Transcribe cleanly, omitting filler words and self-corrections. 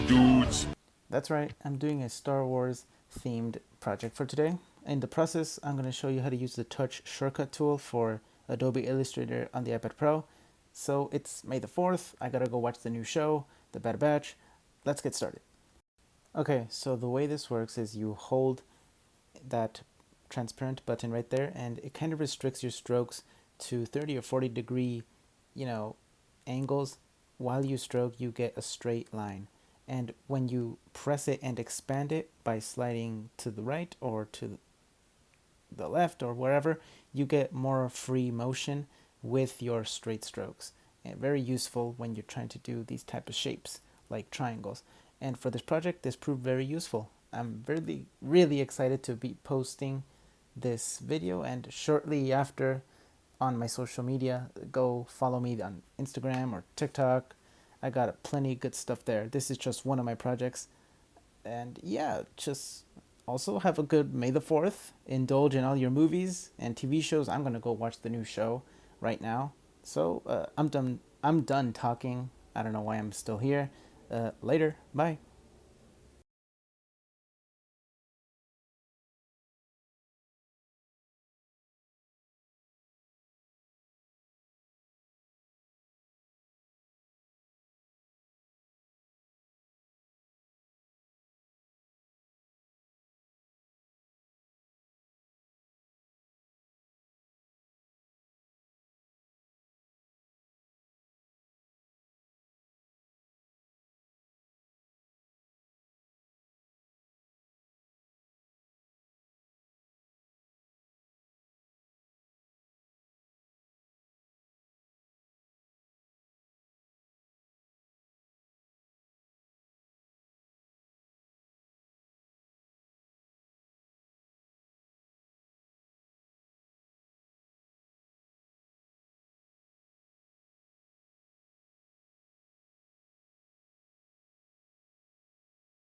dudes. That's right, I'm doing a Star Wars themed project for today. In the process, I'm going to show you how to use the touch shortcut tool for Adobe Illustrator on the iPad Pro. So it's May the 4th, I gotta go watch the new show, The Bad Batch. Let's get started. Okay, so the way this works is you hold that transparent button right there and it kind of restricts your strokes to 30 or 40 degree, angles. While you stroke, you get a straight line. And when you press it and expand it by sliding to the right or to the left or wherever, you get more free motion with your straight strokes. And very useful when you're trying to do these type of shapes like triangles. And for this project, this proved very useful. I'm really excited to be posting this video, and shortly after on my social media, go follow me on Instagram or TikTok. I got plenty good stuff there. This is just one of my projects. And yeah, just also have a good May the 4th. Indulge in all your movies and TV shows. I'm going to go watch the new show right now. So I'm done talking. I don't know why I'm still here. Later. Bye.